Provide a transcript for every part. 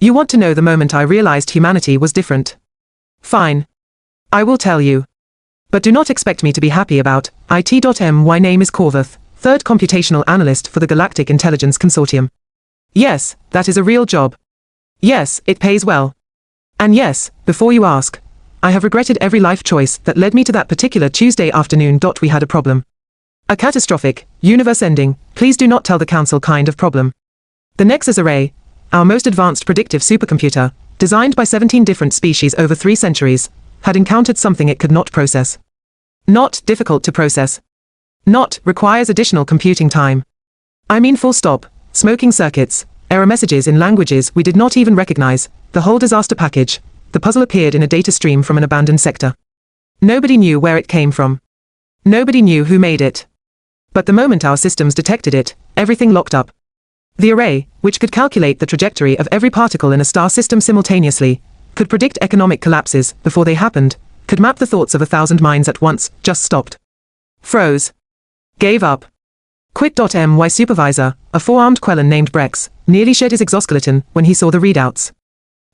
You want to know the moment I realized humanity was different? Fine. I will tell you. But do not expect me to be happy about it. My name is Korvath, third computational analyst for the Galactic Intelligence Consortium. Yes, that is a real job. Yes, it pays well. And yes, before you ask, I have regretted every life choice that led me to that particular Tuesday afternoon. We had a problem. A catastrophic, universe-ending, please do not tell the council kind of problem. The Nexus array, our most advanced predictive supercomputer, designed by 17 different species over 3 centuries, had encountered something it could not process. Not difficult to process. Not requires additional computing time. I mean full stop, smoking circuits, error messages in languages we did not even recognize, the whole disaster package. The puzzle appeared in a data stream from an abandoned sector. Nobody knew where it came from. Nobody knew who made it. But the moment our systems detected it, everything locked up. The array, which could calculate the trajectory of every particle in a star system simultaneously, could predict economic collapses before they happened, could map the thoughts of 1,000 minds at once, just stopped. Froze. Gave up. Quit. My supervisor, a 4-armed Quellan named Brex, nearly shed his exoskeleton when he saw the readouts.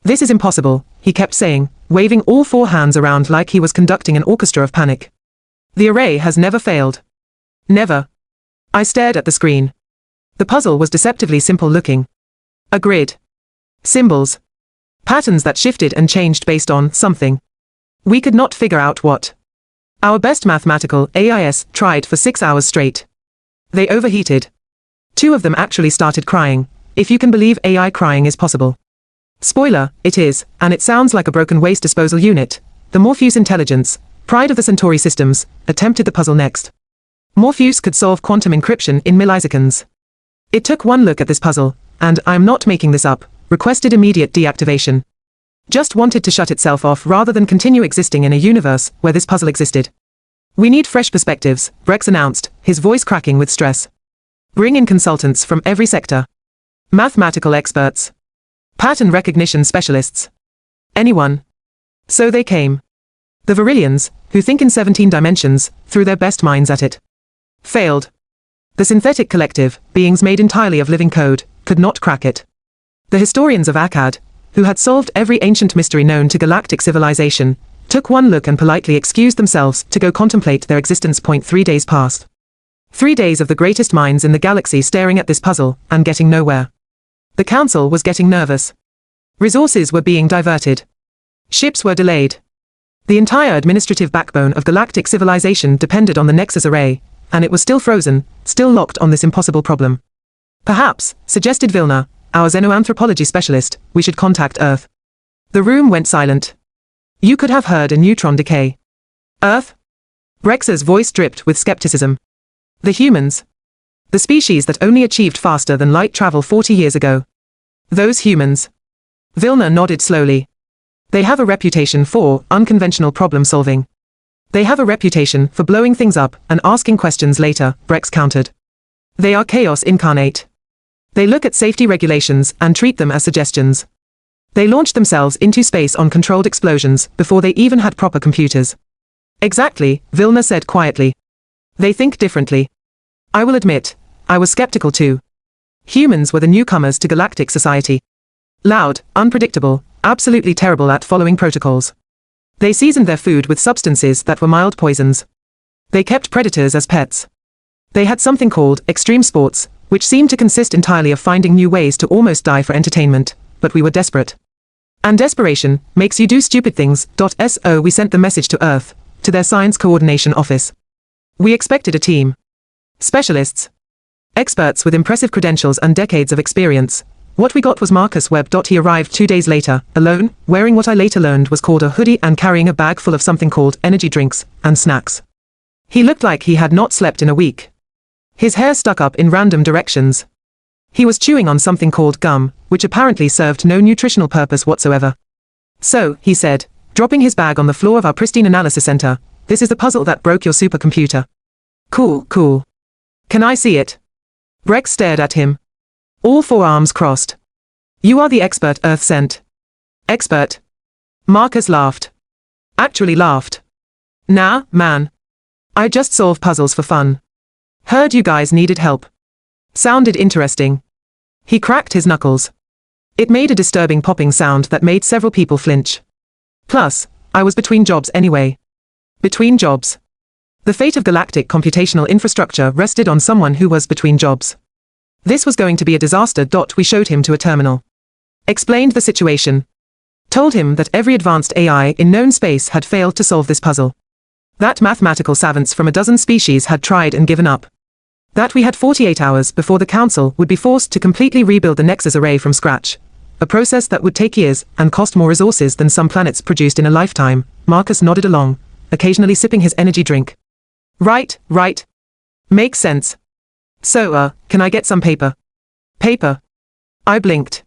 This is impossible, he kept saying, waving all 4 hands around like he was conducting an orchestra of panic. The array has never failed. Never. I stared at the screen. The puzzle was deceptively simple looking. A grid. Symbols. Patterns that shifted and changed based on something. We could not figure out what. Our best mathematical AIs tried for 6 hours straight. They overheated. 2 of them actually started crying, if you can believe AI crying is possible. Spoiler, it is, and it sounds like a broken waste disposal unit. The Morpheus intelligence, pride of the Centauri systems, attempted the puzzle next. Morpheus could solve quantum encryption in milliseconds. It took one look at this puzzle, and, I am not making this up, requested immediate deactivation. Just wanted to shut itself off rather than continue existing in a universe where this puzzle existed. We need fresh perspectives, Brex announced, his voice cracking with stress. Bring in consultants from every sector. Mathematical experts. Pattern recognition specialists. Anyone. So they came. The Virillians, who think in 17 dimensions, threw their best minds at it. Failed. The synthetic collective, beings made entirely of living code, could not crack it. The historians of Akkad, who had solved every ancient mystery known to galactic civilization, took one look and politely excused themselves to go contemplate their existence. 3 days passed. 3 days of the greatest minds in the galaxy staring at this puzzle, and getting nowhere. The council was getting nervous. Resources were being diverted. Ships were delayed. The entire administrative backbone of galactic civilization depended on the Nexus array, and it was still frozen, still locked on this impossible problem. Perhaps, suggested Vilna, our xenoanthropology specialist, we should contact Earth. The room went silent. You could have heard a neutron decay. Earth? Brex's voice dripped with skepticism. The humans. The species that only achieved faster than light travel 40 years ago. Those humans. Vilna nodded slowly. They have a reputation for unconventional problem solving. They have a reputation for blowing things up and asking questions later, Brex countered. They are chaos incarnate. They look at safety regulations and treat them as suggestions. They launched themselves into space on controlled explosions before they even had proper computers. Exactly, Vilna said quietly. They think differently. I will admit, I was skeptical too. Humans were the newcomers to galactic society. Loud, unpredictable, absolutely terrible at following protocols. They seasoned their food with substances that were mild poisons. They kept predators as pets. They had something called extreme sports, which seemed to consist entirely of finding new ways to almost die for entertainment, but we were desperate. And desperation makes you do stupid things. So we sent the message to Earth, to their science coordination office. We expected a team. Specialists. Experts with impressive credentials and decades of experience. What we got was Marcus Webb. He arrived 2 days later, alone, wearing what I later learned was called a hoodie and carrying a bag full of something called energy drinks and snacks. He looked like he had not slept in a week. His hair stuck up in random directions. He was chewing on something called gum, which apparently served no nutritional purpose whatsoever. So, he said, dropping his bag on the floor of our pristine analysis center, this is the puzzle that broke your supercomputer. Cool, cool. Can I see it? Brex stared at him. All 4 arms crossed. You are the expert Earth sent. Expert. Marcus laughed. Actually laughed. Nah, man. I just solve puzzles for fun. Heard you guys needed help. Sounded interesting. He cracked his knuckles. It made a disturbing popping sound that made several people flinch. Plus, I was between jobs anyway. Between jobs. The fate of galactic computational infrastructure rested on someone who was between jobs. This was going to be a disaster. We showed him to a terminal. Explained the situation. Told him that every advanced AI in known space had failed to solve this puzzle. That mathematical savants from a dozen species had tried and given up. That we had 48 hours before the Council would be forced to completely rebuild the Nexus array from scratch. A process that would take years and cost more resources than some planets produced in a lifetime. Marcus nodded along, occasionally sipping his energy drink. Right. Makes sense. So, can I get some paper? Paper? I blinked.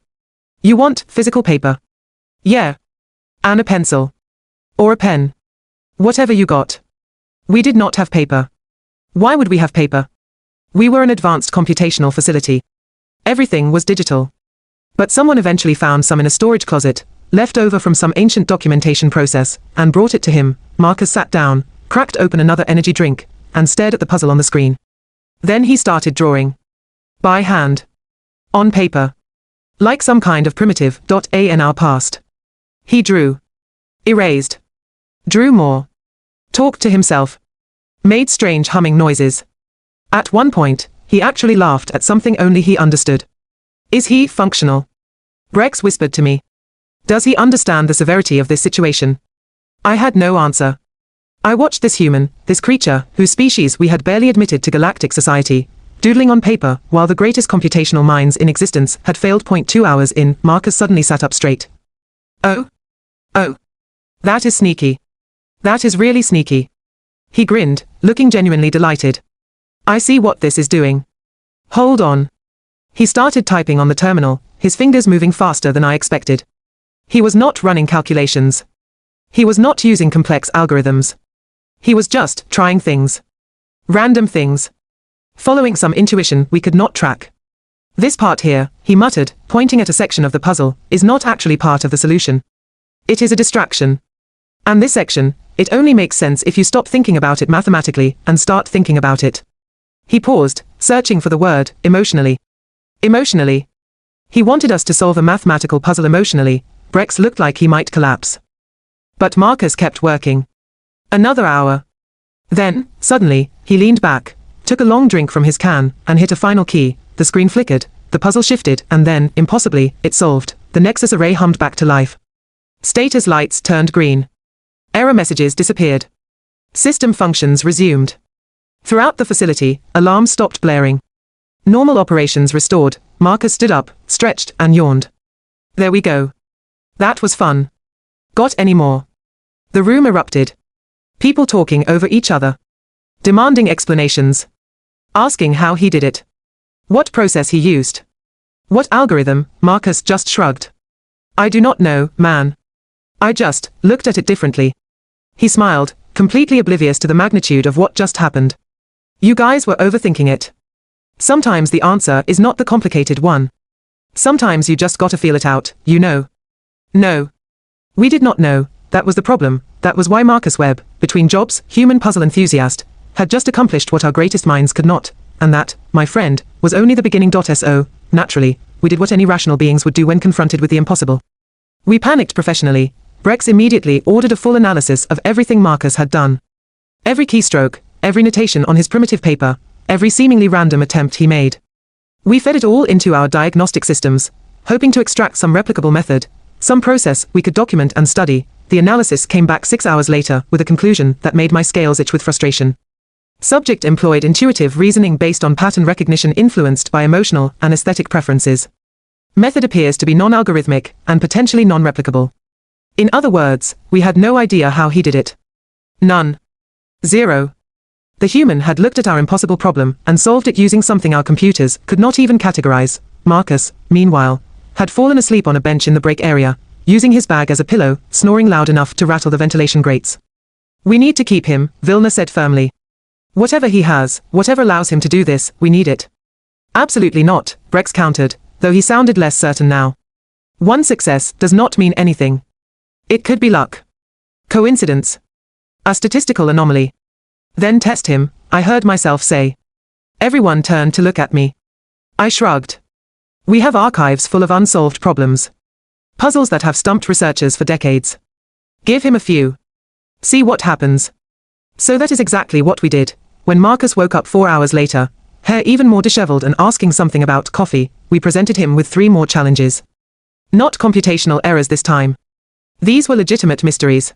You want physical paper? Yeah. And a pencil. Or a pen. Whatever you got. We did not have paper. Why would we have paper? We were an advanced computational facility. Everything was digital. But someone eventually found some in a storage closet, left over from some ancient documentation process, and brought it to him. Marcus sat down, cracked open another energy drink, and stared at the puzzle on the screen. Then he started drawing. By hand. On paper. Like some kind of primitive .ANR past. He drew. Erased. Drew more. Talked to himself. Made strange humming noises. At one point, he actually laughed at something only he understood. Is he functional? Brex whispered to me. Does he understand the severity of this situation? I had no answer. I watched this human, this creature, whose species we had barely admitted to galactic society, doodling on paper while the greatest computational minds in existence had failed. 2 hours in, Marcus suddenly sat up straight. Oh. That is sneaky. That is really sneaky. He grinned, looking genuinely delighted. I see what this is doing. Hold on. He started typing on the terminal, his fingers moving faster than I expected. He was not running calculations. He was not using complex algorithms. He was just trying things. Random things. Following some intuition we could not track. This part here, he muttered, pointing at a section of the puzzle, is not actually part of the solution. It is a distraction. And this section, it only makes sense if you stop thinking about it mathematically and start thinking about it. He paused, searching for the word, emotionally. Emotionally. He wanted us to solve a mathematical puzzle emotionally. Brex looked like he might collapse. But Marcus kept working. Another hour. Then, suddenly, he leaned back, took a long drink from his can, and hit a final key. The screen flickered, the puzzle shifted, and then, impossibly, it solved. The Nexus array hummed back to life. Status lights turned green. Error messages disappeared. System functions resumed. Throughout the facility, alarms stopped blaring. Normal operations restored. Marcus stood up, stretched, and yawned. There we go. That was fun. Got any more? The room erupted. People talking over each other. Demanding explanations. Asking how he did it. What process he used. What algorithm. Marcus just shrugged. I do not know, man. I just looked at it differently. He smiled, completely oblivious to the magnitude of what just happened. You guys were overthinking it. Sometimes the answer is not the complicated one. Sometimes you just gotta feel it out, you know. No. We did not know, that was the problem, that was why Marcus Webb, between jobs, human puzzle enthusiast, had just accomplished what our greatest minds could not, and that, my friend, was only the beginning. So, naturally, we did what any rational beings would do when confronted with the impossible. We panicked professionally. Brex immediately ordered a full analysis of everything Marcus had done. Every keystroke, every notation on his primitive paper, every seemingly random attempt he made. We fed it all into our diagnostic systems, hoping to extract some replicable method, some process we could document and study. The analysis came back 6 hours later with a conclusion that made my scales itch with frustration. Subject employed intuitive reasoning based on pattern recognition influenced by emotional and aesthetic preferences. Method appears to be non-algorithmic and potentially non-replicable. In other words, we had no idea how he did it. None. Zero. The human had looked at our impossible problem and solved it using something our computers could not even categorize. Marcus, meanwhile, had fallen asleep on a bench in the break area, using his bag as a pillow, snoring loud enough to rattle the ventilation grates. We need to keep him, Vilna said firmly. Whatever he has, whatever allows him to do this, we need it. Absolutely not, Brex countered, though he sounded less certain now. One success does not mean anything. It could be luck. Coincidence. A statistical anomaly. Then test him, I heard myself say. Everyone turned to look at me. I shrugged. We have archives full of unsolved problems. Puzzles that have stumped researchers for decades. Give him a few. See what happens. So that is exactly what we did. When Marcus woke up 4 hours later, hair even more disheveled and asking something about coffee, we presented him with 3 more challenges. Not computational errors this time. These were legitimate mysteries.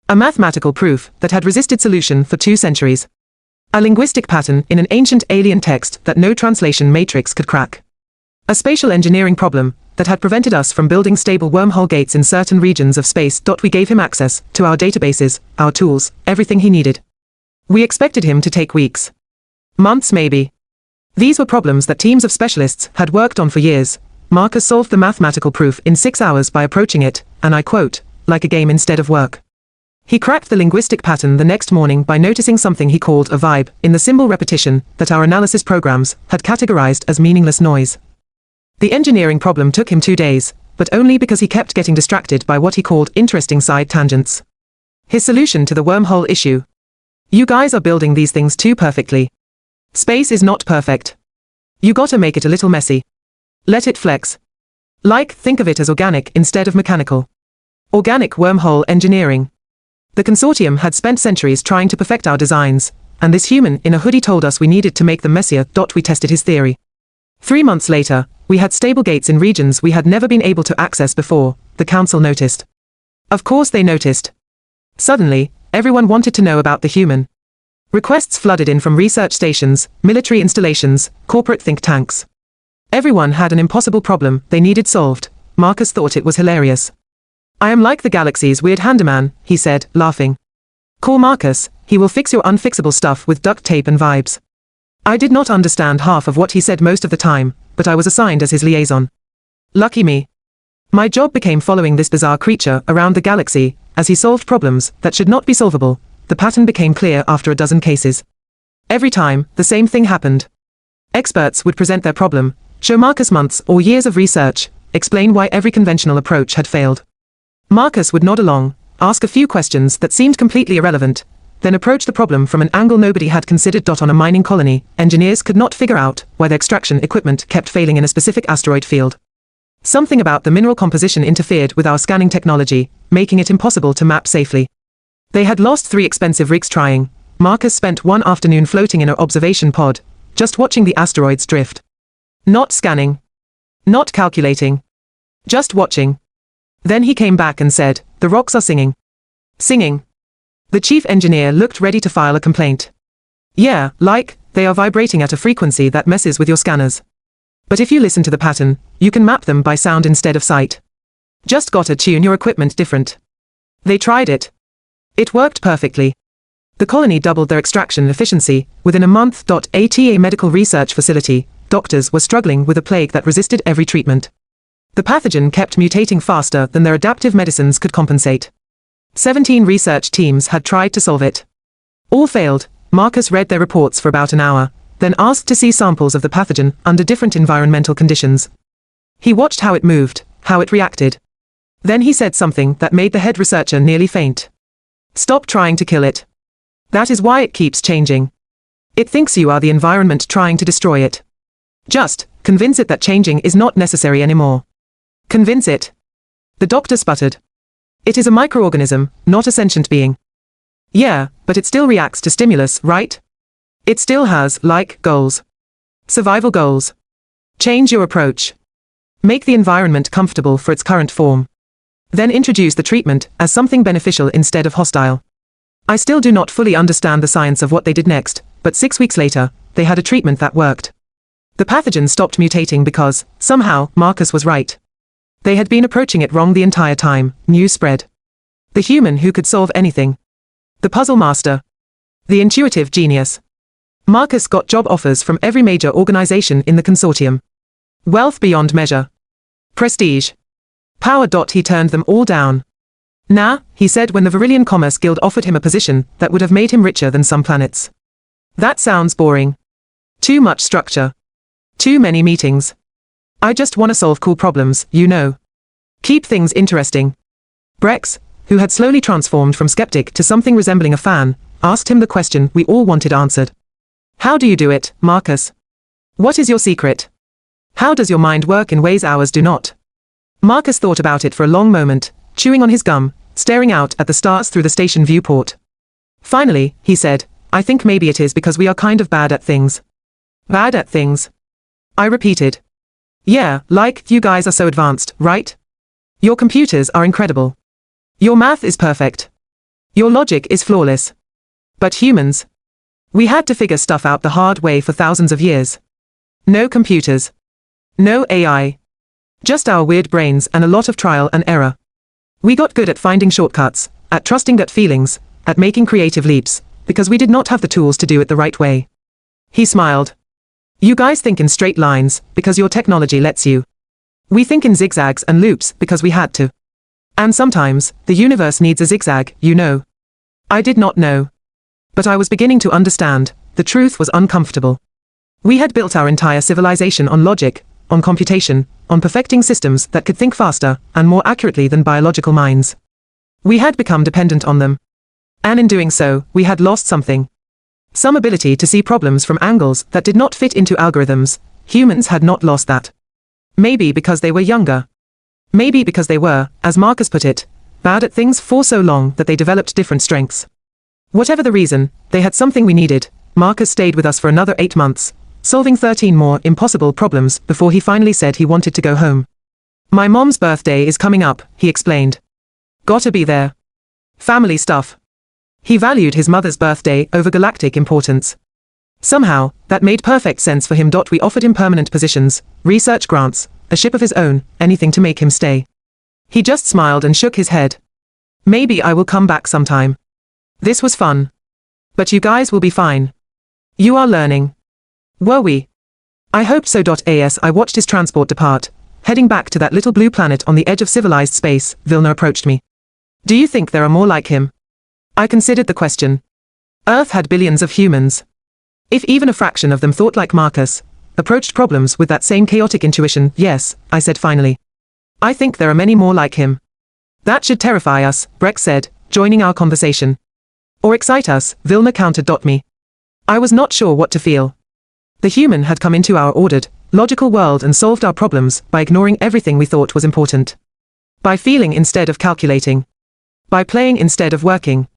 A mathematical proof that had resisted solution for 2 centuries. A linguistic pattern in an ancient alien text that no translation matrix could crack. A spatial engineering problem that had prevented us from building stable wormhole gates in certain regions of space. We gave him access to our databases, our tools, everything he needed. We expected him to take weeks. Months maybe. These were problems that teams of specialists had worked on for years. Marcus solved the mathematical proof in 6 hours by approaching it, and I quote, like a game instead of work. He cracked the linguistic pattern the next morning by noticing something he called a vibe in the symbol repetition that our analysis programs had categorized as meaningless noise. The engineering problem took him 2 days, but only because he kept getting distracted by what he called interesting side tangents. His solution to the wormhole issue. You guys are building these things too perfectly. Space is not perfect. You gotta make it a little messy. Let it flex. Think of it as organic instead of mechanical. Organic wormhole engineering. The consortium had spent centuries trying to perfect our designs, and this human in a hoodie told us we needed to make them messier. We tested his theory. 3 months later, we had stable gates in regions we had never been able to access before. The council noticed. Of course they noticed. Suddenly, everyone wanted to know about the human. Requests flooded in from research stations, military installations, corporate think tanks. Everyone had an impossible problem they needed solved. Marcus thought it was hilarious. I am like the galaxy's weird handyman, he said, laughing. Call Marcus, he will fix your unfixable stuff with duct tape and vibes. I did not understand half of what he said most of the time, but I was assigned as his liaison. Lucky me. My job became following this bizarre creature around the galaxy, as he solved problems that should not be solvable. The pattern became clear after a dozen cases. Every time, the same thing happened. Experts would present their problem, show Marcus months or years of research, explain why every conventional approach had failed. Marcus would nod along, ask a few questions that seemed completely irrelevant, then approach the problem from an angle nobody had considered. On a mining colony, engineers could not figure out why their extraction equipment kept failing in a specific asteroid field. Something about the mineral composition interfered with our scanning technology, making it impossible to map safely. They had lost 3 expensive rigs trying. Marcus spent one afternoon floating in an observation pod, just watching the asteroids drift. Not scanning. Not calculating. Just watching. Then he came back and said, "The rocks are singing." Singing. The chief engineer looked ready to file a complaint. Yeah, they are vibrating at a frequency that messes with your scanners. But if you listen to the pattern, you can map them by sound instead of sight. Just gotta tune your equipment different. They tried it. It worked perfectly. The colony doubled their extraction efficiency within a month. At a medical research facility, doctors were struggling with a plague that resisted every treatment. The pathogen kept mutating faster than their adaptive medicines could compensate. 17 research teams had tried to solve it. All failed. Marcus read their reports for about an hour, then asked to see samples of the pathogen under different environmental conditions. He watched how it moved, how it reacted. Then he said something that made the head researcher nearly faint. Stop trying to kill it. That is why it keeps changing. It thinks you are the environment trying to destroy it. Just convince it that changing is not necessary anymore. Convince it. The doctor sputtered. It is a microorganism, not a sentient being. Yeah, but it still reacts to stimulus, right? It still has, goals. Survival goals. Change your approach. Make the environment comfortable for its current form. Then introduce the treatment as something beneficial instead of hostile. I still do not fully understand the science of what they did next, but 6 weeks later, they had a treatment that worked. The pathogen stopped mutating because, somehow, Marcus was right. They had been approaching it wrong the entire time. News spread. The human who could solve anything. The puzzle master. The intuitive genius. Marcus got job offers from every major organization in the consortium. Wealth beyond measure. Prestige. Power. He turned them all down. Nah, he said when the Virillian Commerce Guild offered him a position that would have made him richer than some planets. That sounds boring. Too much structure. Too many meetings. I just want to solve cool problems, you know. Keep things interesting. Brex, who had slowly transformed from skeptic to something resembling a fan, asked him the question we all wanted answered. How do you do it, Marcus? What is your secret? How does your mind work in ways ours do not? Marcus thought about it for a long moment, chewing on his gum, staring out at the stars through the station viewport. Finally, he said, I think maybe it is because we are kind of bad at things. Bad at things? I repeated. Yeah, like, you guys are so advanced, right? Your computers are incredible. Your math is perfect. Your logic is flawless. But humans? We had to figure stuff out the hard way for thousands of years. No computers. No AI. Just our weird brains and a lot of trial and error. We got good at finding shortcuts, at trusting gut feelings, at making creative leaps, because we did not have the tools to do it the right way. He smiled. You guys think in straight lines, because your technology lets you. We think in zigzags and loops, because we had to. And sometimes, the universe needs a zigzag, you know. I did not know. But I was beginning to understand. The truth was uncomfortable. We had built our entire civilization on logic, on computation, on perfecting systems that could think faster and more accurately than biological minds. We had become dependent on them. And in doing so, we had lost something. Some ability to see problems from angles that did not fit into algorithms. Humans had not lost that. Maybe because they were younger. Maybe because they were, as Marcus put it, bad at things for so long that they developed different strengths. Whatever the reason, they had something we needed. Marcus stayed with us for another 8 months, solving 13 more impossible problems before he finally said he wanted to go home. My mom's birthday is coming up, he explained. Gotta be there. Family stuff. He valued his mother's birthday over galactic importance. Somehow, that made perfect sense for him. We offered him permanent positions, research grants, a ship of his own, anything to make him stay. He just smiled and shook his head. Maybe I will come back sometime. This was fun. But you guys will be fine. You are learning. Were we? I hoped so. As I watched his transport depart, heading back to that little blue planet on the edge of civilized space, Vilna approached me. Do you think there are more like him? I considered the question. Earth had billions of humans. If even a fraction of them thought like Marcus, approached problems with that same chaotic intuition, yes, I said finally. I think there are many more like him. That should terrify us, Breck said, joining our conversation. Or excite us, Vilna countered. Me. I was not sure what to feel. The human had come into our ordered, logical world and solved our problems by ignoring everything we thought was important. By feeling instead of calculating. By playing instead of working.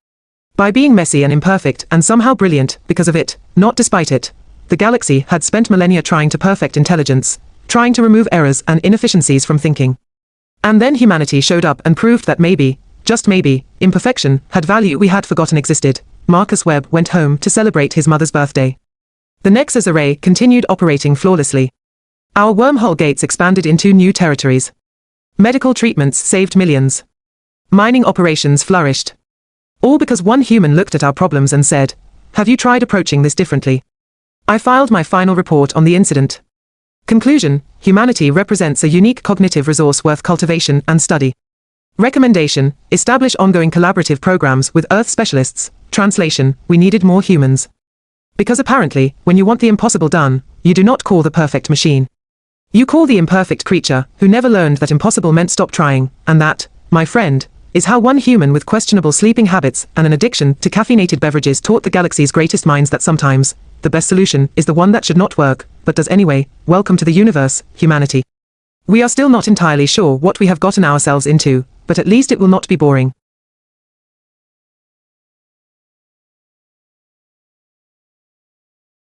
By being messy and imperfect and somehow brilliant because of it, not despite it. The galaxy had spent millennia trying to perfect intelligence, trying to remove errors and inefficiencies from thinking. And then humanity showed up and proved that maybe, just maybe, imperfection had value we had forgotten existed. Marcus Webb went home to celebrate his mother's birthday. The Nexus array continued operating flawlessly. Our wormhole gates expanded into new territories. Medical treatments saved millions. Mining operations flourished. All because one human looked at our problems and said, have you tried approaching this differently? I filed my final report on the incident. Conclusion, humanity represents a unique cognitive resource worth cultivation and study. Recommendation, establish ongoing collaborative programs with Earth specialists. Translation, we needed more humans. Because apparently, when you want the impossible done, you do not call the perfect machine. You call the imperfect creature, who never learned that impossible meant stop trying, and that, my friend, is how one human with questionable sleeping habits and an addiction to caffeinated beverages taught the galaxy's greatest minds that sometimes, the best solution is the one that should not work, but does anyway. Welcome to the universe, humanity. We are still not entirely sure what we have gotten ourselves into, but at least it will not be boring.